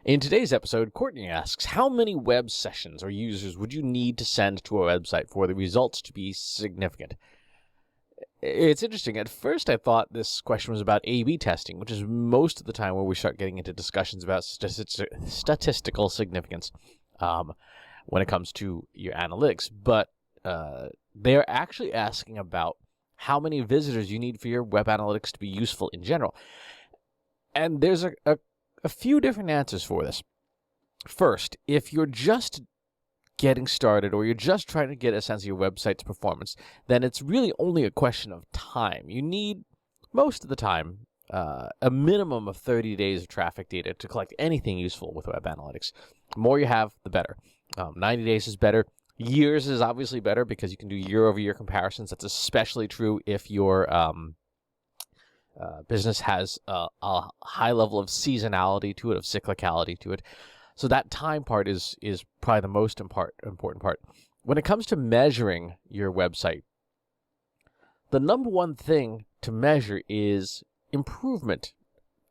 In today's episode, Courtney asks, how many web sessions or users would you need to send to a website for the results to be significant? It's interesting. At first, I thought this question was about A/B testing, which is most of the time where we start getting into discussions about statistical significance when it comes to your analytics. But they're actually asking about how many visitors you need for your web analytics to be useful in general. And there's a few different answers for this. First, if you're just getting started or you're just trying to get a sense of your website's performance, then it's really only a question of time. You need, most of the time, a minimum of 30 days of traffic data to collect anything useful with web analytics. The more you have, the better. 90 days is better. Years is obviously better because you can do year-over-year comparisons. That's especially true if your business has a high level of seasonality to it, of cyclicality to it. So that time part is probably the most important part. When it comes to measuring your website, the number one thing to measure is improvement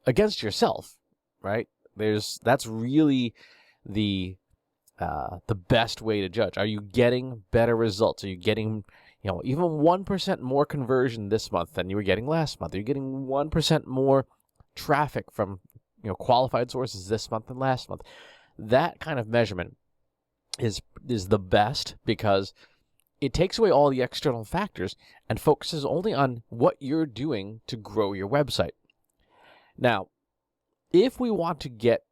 against yourself, right? That's really the best way to judge. Are you getting better results? Are you getting even 1% more conversion this month than you were getting last month? Are you getting 1% more traffic from qualified sources this month than last month? That kind of measurement is the best because it takes away all the external factors and focuses only on what you're doing to grow your website. Now, if we want to get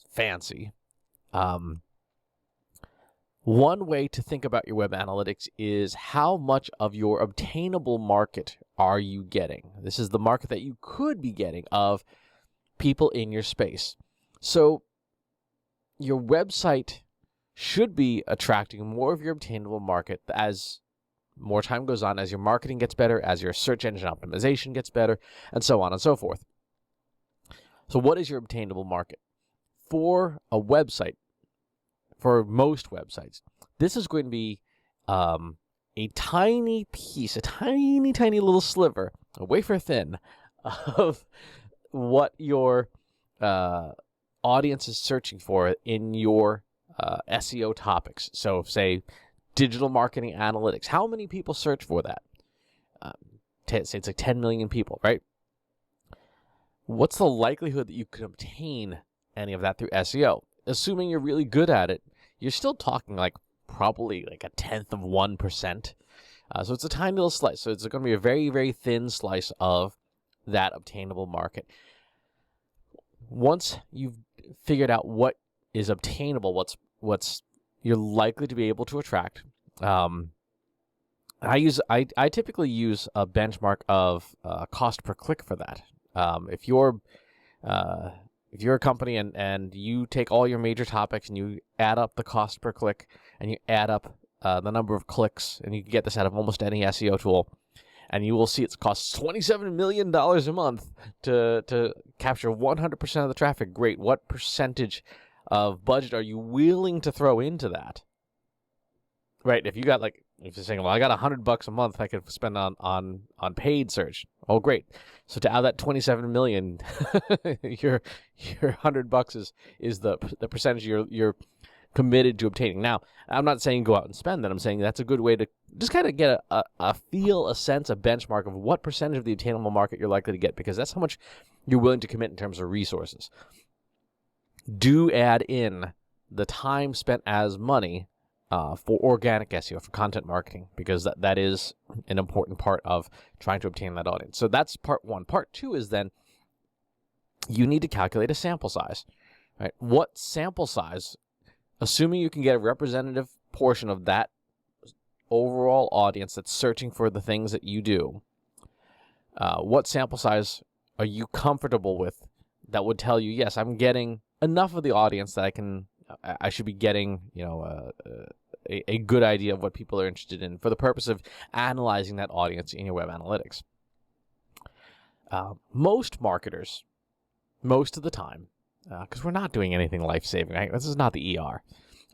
fancy, one way to think about your web analytics is how much of your obtainable market are you getting? This is the market that you could be getting of people in your space. So your website should be attracting more of your obtainable market as more time goes on, as your marketing gets better, as your search engine optimization gets better, and so on and so forth. So what is your obtainable market? For a website, for most websites, this is going to be a tiny piece, a tiny, tiny little sliver, a wafer thin, of what your audience is searching for in your SEO topics. So say digital marketing analytics. How many people search for that? Say it's like 10 million people, right? What's the likelihood that you could obtain any of that through SEO? Assuming you're really good at it, you're still talking probably a 1/10 of 1%. So it's a tiny little slice. So it's going to be a very, very thin slice of that obtainable market. Once you've figured out what is obtainable, what's you're likely to be able to attract, I typically use a benchmark of cost per click for that. If you're a company and you take all your major topics and you add up the cost per click and you add up the number of clicks, and you can get this out of almost any SEO tool, and you will see it costs $27 million a month to capture 100% of the traffic. Great. What percentage of budget are you willing to throw into that? Right. If you got if you're saying, well, I got $100 a month I could spend on paid search. Oh, great. So to add that 27 million, your $100 is the percentage you're committed to obtaining. Now, I'm not saying go out and spend that. I'm saying that's a good way to just kind of get a feel, a sense, a benchmark of what percentage of the attainable market you're likely to get, because that's how much you're willing to commit in terms of resources. Do add in the time spent as money for organic SEO, for content marketing, because that is an important part of trying to obtain that audience. So that's part one. Part two is then you need to calculate a sample size. Right? What sample size, assuming you can get a representative portion of that overall audience that's searching for the things that you do, what sample size are you comfortable with that would tell you, yes, I'm getting enough of the audience that I should be getting, a good idea of what people are interested in for the purpose of analyzing that audience in your web analytics. Most marketers, most of the time, because we're not doing anything life-saving, right? This is not the ER,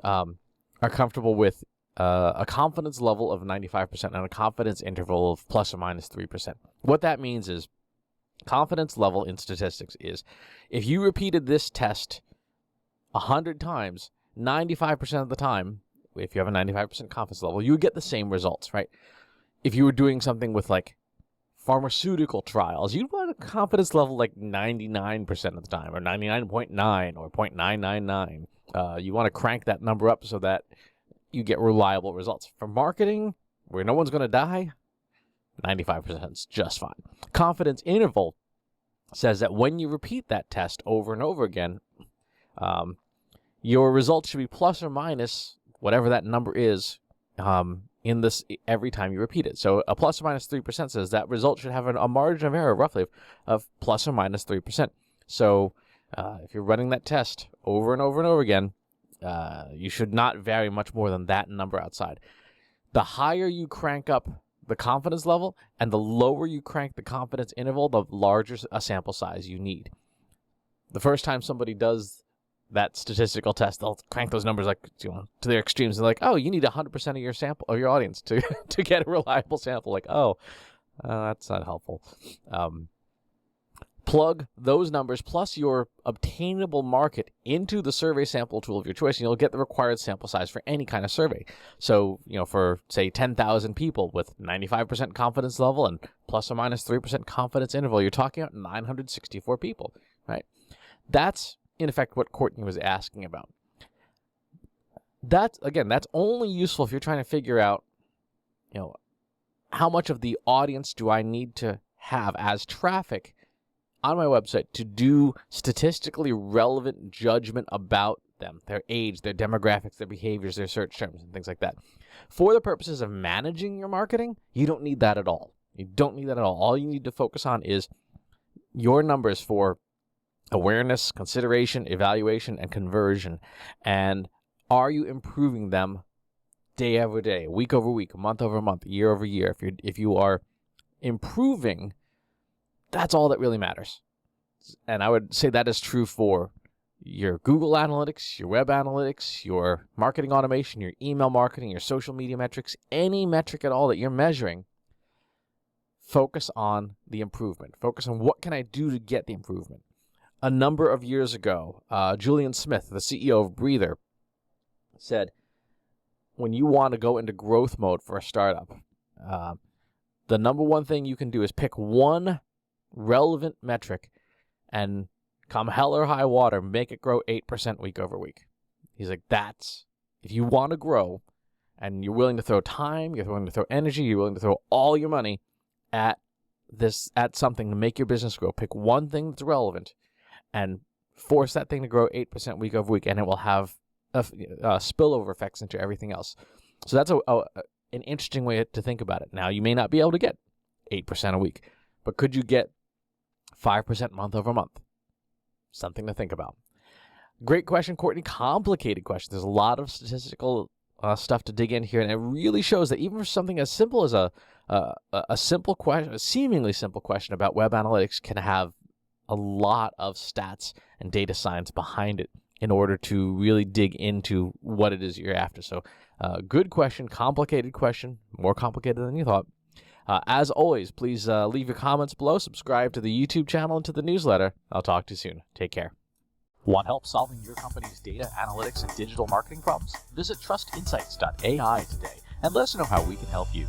are comfortable with a confidence level of 95% and a confidence interval of plus or minus 3%. What that means is confidence level in statistics is if you repeated this test 100 times, 95% of the time, if you have a 95% confidence level, you would get the same results, right? If you were doing something with like pharmaceutical trials, you'd want a confidence level like 99% of the time, or 99.9 or 0.999. You want to crank that number up so that you get reliable results. For marketing, where no one's going to die, 95% is just fine. Confidence interval says that when you repeat that test over and over again, your results should be plus or minus whatever that number is in this every time you repeat it. So a plus or minus 3% says that result should have a margin of error roughly of plus or minus 3%. So if you're running that test over and over and over again, you should not vary much more than that number outside. The higher you crank up the confidence level and the lower you crank the confidence interval, the larger a sample size you need. The first time somebody does that statistical test, they'll crank those numbers like to their extremes. They're like, oh, you need 100% of your sample, of your audience to get a reliable sample. Like, that's not helpful. Plug those numbers plus your obtainable market into the survey sample tool of your choice, and you'll get the required sample size for any kind of survey. So, for, say, 10,000 people with 95% confidence level and plus or minus 3% confidence interval, you're talking about 964 people, right? That's, in effect, what Courtney was asking about. That's only useful if you're trying to figure out, how much of the audience do I need to have as traffic on my website to do statistically relevant judgment about them, their age, their demographics, their behaviors, their search terms, and things like that. For the purposes of managing your marketing, you don't need that at all. All you need to focus on is your numbers for awareness, consideration, evaluation, and conversion. And are you improving them day over day, week over week, month over month, year over year? If you are improving, that's all that really matters. And I would say that is true for your Google Analytics, your web analytics, your marketing automation, your email marketing, your social media metrics, any metric at all that you're measuring. Focus on the improvement. Focus on what can I do to get the improvement. A number of years ago, Julian Smith, the CEO of Breather, said, when you want to go into growth mode for a startup, the number one thing you can do is pick one relevant metric and come hell or high water, make it grow 8% week over week. He's like, if you want to grow and you're willing to throw time, you're willing to throw energy, you're willing to throw all your money at something to make your business grow, pick one thing that's relevant and force that thing to grow 8% week over week, and it will have spillover effects into everything else. So that's an interesting way to think about it. Now, you may not be able to get 8% a week, but could you get 5% month over month? Something to think about. Great question, Courtney. Complicated question. There's a lot of statistical stuff to dig in here, and it really shows that even for something as simple as a simple question, a seemingly simple question about web analytics, can have a lot of stats and data science behind it in order to really dig into what it is you're after. So, good question, complicated question, more complicated than you thought. As always, please leave your comments below, subscribe to the YouTube channel and to the newsletter. I'll talk to you soon. Take care. Want help solving your company's data, analytics, and digital marketing problems? Visit trustinsights.ai today and let us know how we can help you.